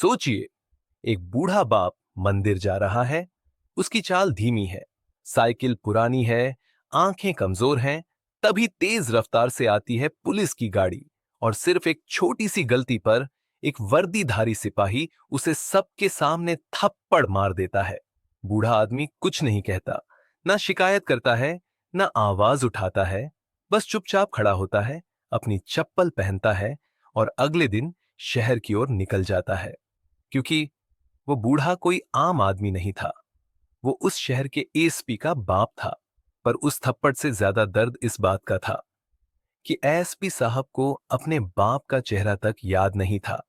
सोचिए, एक बूढ़ा बाप मंदिर जा रहा है। उसकी चाल धीमी है, साइकिल पुरानी है, आंखें कमजोर हैं। तभी तेज रफ्तार से आती है पुलिस की गाड़ी और सिर्फ एक छोटी सी गलती पर एक वर्दीधारी सिपाही उसे सबके सामने थप्पड़ मार देता है। बूढ़ा आदमी कुछ नहीं कहता, ना शिकायत करता है, ना आवाज उठाता है। बस चुपचाप खड़ा होता है, अपनी चप्पल पहनता है और अगले दिन शहर की ओर निकल जाता है। क्योंकि वो बूढ़ा कोई आम आदमी नहीं था, वो उस शहर के एसपी का बाप था। पर उस थप्पड़ से ज्यादा दर्द इस बात का था कि एसपी साहब को अपने बाप का चेहरा तक याद नहीं था।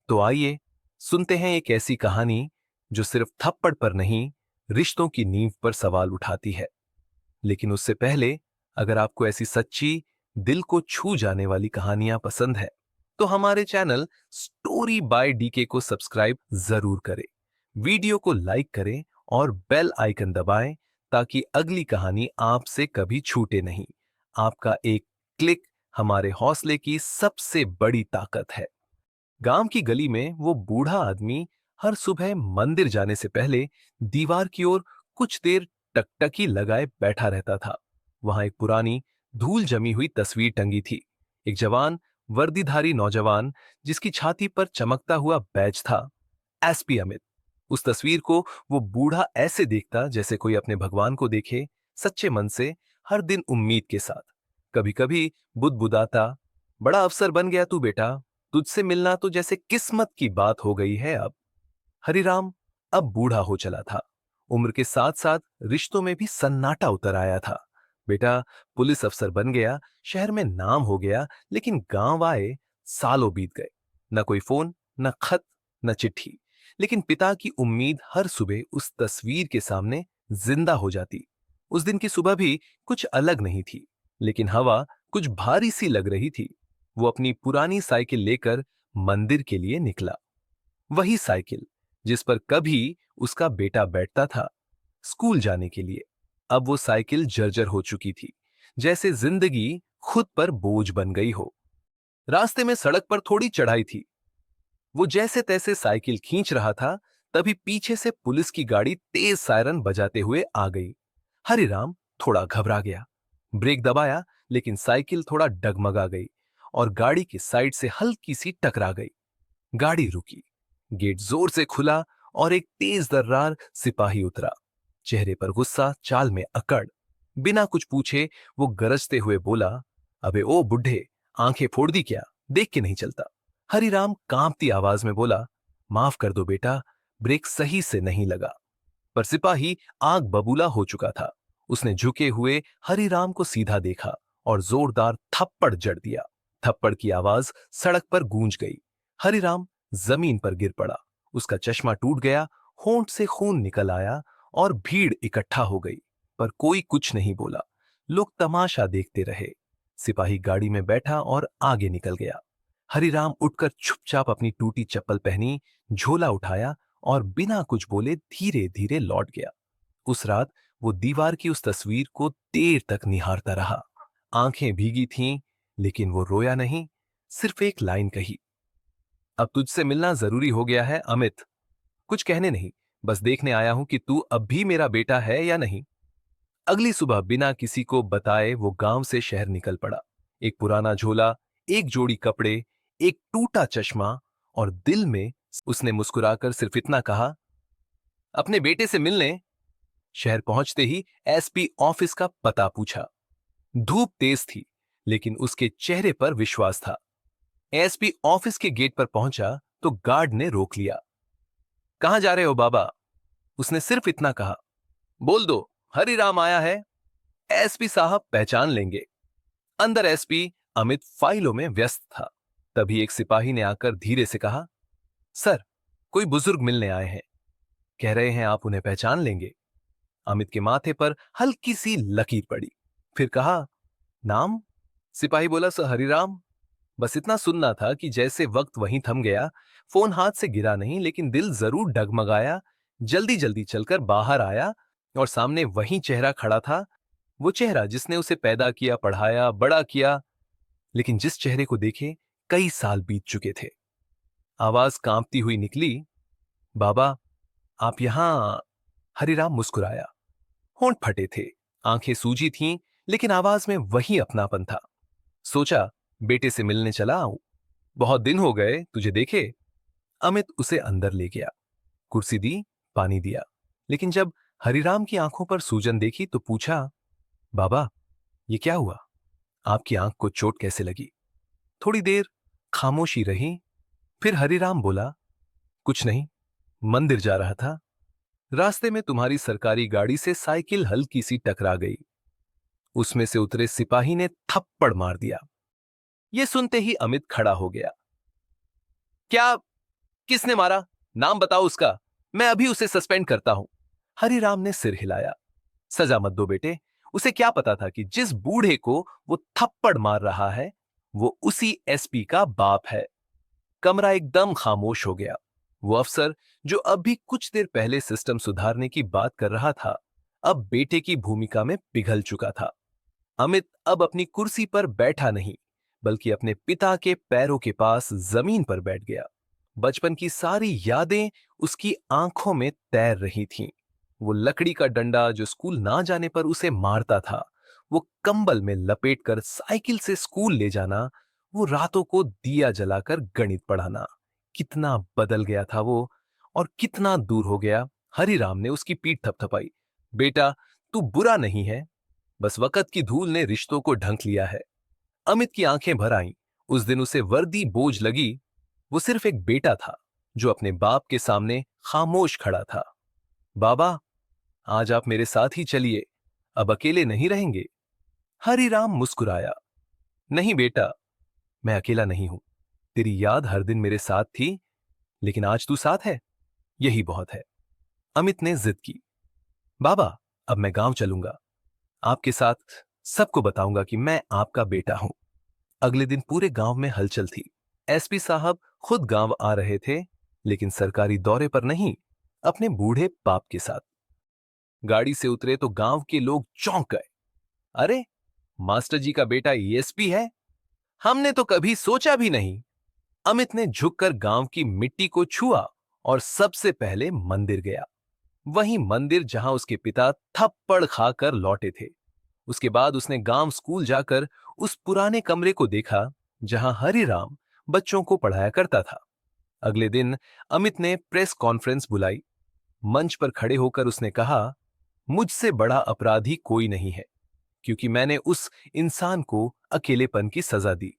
तो आइए सुनते हैं एक ऐसी कहानी जो सिर्फ थप्पड़ पर नहीं, रिश्तों की नींव पर सवाल उठाती है। लेकिन उससे पहले, अगर आपको ऐसी सच्ची, दिल को छू जाने वाली कहानियां पसंद है, तो हमारे चैनल स्टोरी बाय डीके को सब्सक्राइब जरूर करें, वीडियो को लाइक करें और बेल आइकन दबाएं ताकि अगली कहानी आपसे कभी छूटे नहीं। आपका एक क्लिक हमारे हौसले की सबसे बड़ी ताकत है। गांव की गली में वो बूढ़ा आदमी हर सुबह मंदिर जाने से पहले दीवार की ओर कुछ देर टकटकी लगाए बैठा रहता था। वहां एक पुरानी, धूल जमी हुई तस्वीर टंगी थी। एक जवान, वर्दीधारी नौजवान जिसकी छाती पर चमकता हुआ बैज था, एसपी अमित। उस तस्वीर को वो बूढ़ा ऐसे देखता जैसे कोई अपने भगवान को देखे, सच्चे मन से, हर दिन उम्मीद के साथ। कभी कभी बुदबुदाता, बड़ा अफसर बन गया तू बेटा, तुझसे मिलना तो जैसे किस्मत की बात हो गई है अब। हरिराम अब बूढ़ा हो चला था। उम्र के साथ साथ रिश्तों में भी सन्नाटा उतर आया था। बेटा पुलिस अफसर बन गया, शहर में नाम हो गया, लेकिन गांव आए सालों बीत गए। न कोई फोन, न खत, न चिट्ठी। लेकिन पिता की उम्मीद हर सुबह उस तस्वीर के सामने जिंदा हो जाती। उस दिन की सुबह भी कुछ अलग नहीं थी, लेकिन हवा कुछ भारी सी लग रही थी। वो अपनी पुरानी साइकिल लेकर मंदिर के लिए निकला। वही साइकिल जिस पर कभी उसका बेटा बैठता था स्कूल जाने के लिए। अब वो साइकिल जर्जर हो चुकी थी, जैसे जिंदगी खुद पर बोझ बन गई हो। रास्ते में सड़क पर थोड़ी चढ़ाई थी। वो जैसे तैसे साइकिल खींच रहा था, तभी पीछे से पुलिस की गाड़ी तेज सायरन बजाते हुए आ गई। हरिराम थोड़ा घबरा गया, ब्रेक दबाया, लेकिन साइकिल थोड़ा डगमगा गई और गाड़ी की साइड से हल्की सी टकरा गई। गाड़ी रुकी, गेट जोर से खुला और एक तेज दर्रार सिपाही उतरा। चेहरे पर गुस्सा, चाल में अकड़। बिना कुछ पूछे वो गरजते हुए बोला, अबे ओ बुढ़े, आंखें फोड़ दी क्या, देख के नहीं चलता। हरिराम कांपती आवाज में बोला, माफ कर दो बेटा, ब्रेक सही से नहीं लगा। पर सिपाही आग बबूला हो चुका था। उसने झुके हुए हरिराम को सीधा देखा और जोरदार थप्पड़ जड़ दिया। थप्पड़ की आवाज सड़क पर गूंज गई। हरिराम जमीन पर गिर पड़ा। उसका चश्मा टूट गया, होंठ से खून निकल आया और भीड़ इकट्ठा हो गई। पर कोई कुछ नहीं बोला। लोग तमाशा देखते रहे। सिपाही गाड़ी में बैठा और आगे निकल गया। हरिराम उठकर चुपचाप अपनी टूटी चप्पल पहनी, झोला उठाया और बिना कुछ बोले धीरे धीरे लौट गया। उस रात वो दीवार की उस तस्वीर को देर तक निहारता रहा। आंखें भीगी थीं, लेकिन वो रोया नहीं, सिर्फ एक लाइन कही, अब तुझसे मिलना जरूरी हो गया है अमित। कुछ कहने नहीं, बस देखने आया हूं कि तू अब भी मेरा बेटा है या नहीं। अगली सुबह बिना किसी को बताए वो गांव से शहर निकल पड़ा। एक पुराना झोला, एक जोड़ी कपड़े, एक टूटा चश्मा और दिल में उसने मुस्कुराकर सिर्फ इतना कहा, अपने बेटे से मिलने। शहर पहुंचते ही एसपी ऑफिस का पता पूछा। धूप तेज थी, लेकिन उसके चेहरे पर विश्वास था। एसपी ऑफिस के गेट पर पहुंचा तो गार्ड ने रोक लिया। कहां जा रहे हो बाबा? उसने सिर्फ इतना कहा। बोल दो, हरिराम आया है, एसपी साहब पहचान लेंगे। अंदर एसपी अमित फाइलों में व्यस्त था। तभी एक सिपाही ने आकर धीरे से कहा, सर, कोई बुजुर्ग मिलने आए हैं, कह रहे हैं आप उन्हें पहचान लेंगे। अमित के माथे पर हल्की सी लकीर पड़ी। फिर कहा, नाम? सिपाही बोला, सर हरिराम। बस इतना सुनना था कि जैसे वक्त वहीं थम गया। फोन हाथ से गिरा नहीं, लेकिन दिल जरूर डगमगाया। जल्दी जल्दी चलकर बाहर आया और सामने वही चेहरा खड़ा था। वो चेहरा जिसने उसे पैदा किया, पढ़ाया, बड़ा किया, लेकिन जिस चेहरे को देखे कई साल बीत चुके थे। आवाज कांपती हुई निकली, बाबा, आप यहां? हरिराम मुस्कुराया। होंठ फटे थे, आंखें सूजी थीं, लेकिन आवाज में वही अपनापन था। सोचा, बेटे से मिलने चला आऊं। बहुत दिन हो गए तुझे देखे। अमित उसे अंदर ले गया, कुर्सी दी, पानी दिया। लेकिन जब हरिराम की आंखों पर सूजन देखी तो पूछा, बाबा, ये क्या हुआ? आपकी आंख को चोट कैसे लगी? थोड़ी देर खामोशी रही, फिर हरिराम बोला, कुछ नहीं, मंदिर जा रहा था। रास्ते में तुम्हारी सरकारी गाड़ी से साइकिल हल्की सी टकरा गई। उसमें से उतरे सिपाही ने थप्पड़ मार दिया। यह सुनते ही अमित खड़ा हो गया। क्या? किसने मारा? नाम बताओ उसका, मैं अभी उसे सस्पेंड करता हूं। हरिराम ने सिर हिलाया। सजा मत दो बेटे, उसे क्या पता था कि जिस बूढ़े को वो थप्पड़ मार रहा है वो उसी एसपी का बाप है। कमरा एकदम खामोश हो गया। वो अफसर जो अब भी कुछ देर पहले सिस्टम सुधारने की बात कर रहा था, अब बेटे की भूमिका में पिघल चुका था। अमित अब अपनी कुर्सी पर बैठा नहीं, बल्कि अपने पिता के पैरों के पास जमीन पर बैठ गया। बचपन की सारी यादें उसकी आंखों में तैर रही थीं। वो लकड़ी का डंडा जो स्कूल ना जाने पर उसे मारता था, वो कंबल में लपेटकर साइकिल से स्कूल ले जाना, वो रातों को दिया जलाकर गणित पढ़ाना। कितना बदल गया था वो, और कितना दूर हो गया। हरिराम ने उसकी पीठ थपथपाई। बेटा, तू बुरा नहीं है, बस वक्त की धूल ने रिश्तों को ढंक लिया है। अमित की आंखें भर आईं। उस दिन उसे वर्दी बोझ लगी। वो सिर्फ एक बेटा था जो अपने बाप के सामने खामोश खड़ा था। बाबा, आज आप मेरे साथ ही चलिए, अब अकेले नहीं रहेंगे। हरिराम मुस्कुराया। नहीं बेटा, मैं अकेला नहीं हूं। तेरी याद हर दिन मेरे साथ थी, लेकिन आज तू साथ है, यही बहुत है। अमित ने जिद की। बाबा, अब मैं गांव चलूंगा, आपके साथ सबको बताऊंगा कि मैं आपका बेटा हूं। अगले दिन पूरे गांव में हलचल थी। एसपी साहब खुद गांव आ रहे थे, लेकिन सरकारी दौरे पर नहीं, अपने बूढ़े बाप के साथ। गाड़ी से उतरे तो गांव के लोग चौंक गए। अरे, मास्टर जी का बेटा एसपी है? हमने तो कभी सोचा भी नहीं। अमित ने झुककर गांव की मिट्टी को छुआ और सबसे पहले मंदिर गया। वही मंदिर जहां उसके पिता थप्पड़ खाकर लौटे थे। उसके बाद उसने गांव स्कूल जाकर उस पुराने कमरे को देखा जहां हरिराम बच्चों को पढ़ाया करता था। अगले दिन अमित ने प्रेस कॉन्फ्रेंस बुलाई। मंच पर खड़े होकर उसने कहा, मुझसे बड़ा अपराधी कोई नहीं है, क्योंकि मैंने उस इंसान को अकेलेपन की सजा दी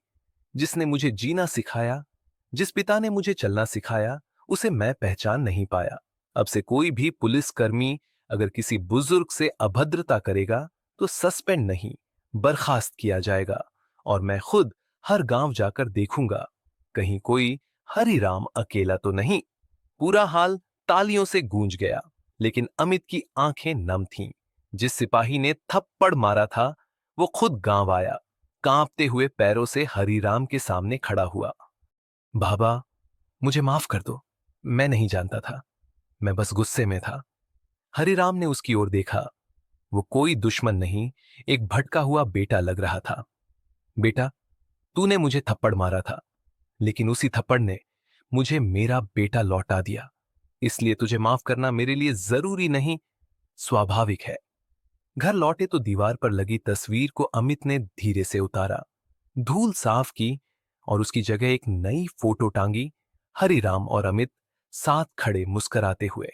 जिसने मुझे जीना सिखाया। जिस पिता ने मुझे चलना सिखाया, उसे मैं पहचान नहीं पाया। अब से कोई भी पुलिसकर्मी अगर किसी बुजुर्ग से अभद्रता करेगा तो सस्पेंड नहीं, बर्खास्त किया जाएगा। और मैं खुद हर गांव जाकर देखूंगा, कहीं कोई हरिराम अकेला तो नहीं। पूरा हाल तालियों से गूंज गया, लेकिन अमित की आंखें नम थीं। जिस सिपाही ने थप्पड़ मारा था, वो खुद गांव आया, कांपते हुए पैरों से हरिराम के सामने खड़ा हुआ। बाबा, मुझे माफ कर दो, मैं नहीं जानता था, मैं बस गुस्से में था। हरिराम ने उसकी ओर देखा। वो कोई दुश्मन नहीं, एक भटका हुआ बेटा लग रहा था। बेटा, तूने मुझे थप्पड़ मारा था, लेकिन उसी थप्पड़ ने मुझे मेरा बेटा लौटा दिया। इसलिए तुझे माफ करना मेरे लिए जरूरी नहीं, स्वाभाविक है। घर लौटे तो दीवार पर लगी तस्वीर को अमित ने धीरे से उतारा, धूल साफ की और उसकी जगह एक नई फोटो टांगी। हरिराम और अमित साथ खड़े मुस्कुराते हुए।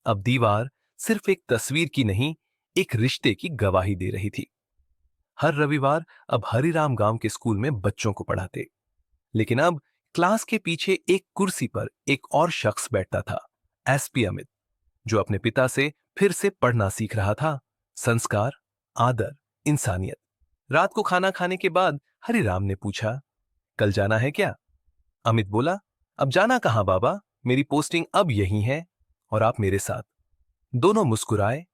अब दीवार सिर्फ एक तस्वीर की नहीं, एक रिश्ते की गवाही दे रही थी। हर रविवार अब हरिराम गांव के स्कूल में बच्चों को पढ़ाते, लेकिन अब क्लास के पीछे एक कुर्सी पर एक और शख्स बैठता था, एसपी अमित, जो अपने पिता से फिर से पढ़ना सीख रहा था। संस्कार, आदर, इंसानियत। रात को खाना खाने के बाद हरिराम ने पूछा, कल जाना है क्या? अमित बोला, अब जाना कहां बाबा, मेरी पोस्टिंग अब यही है और आप मेरे साथ। दोनों मुस्कुराए।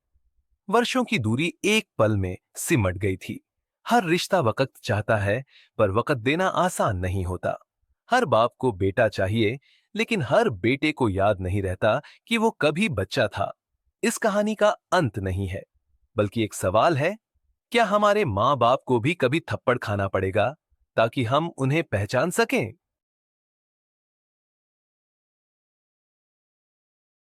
वर्षों की दूरी एक पल में सिमट गई थी। हर रिश्ता वक्त चाहता है, पर वक्त देना आसान नहीं होता। हर बाप को बेटा चाहिए, लेकिन हर बेटे को याद नहीं रहता कि वो कभी बच्चा था। इस कहानी का अंत नहीं है, बल्कि एक सवाल है, क्या हमारे माँ बाप को भी कभी थप्पड़ खाना पड़ेगा ताकि हम उन्हें पहचान सकें?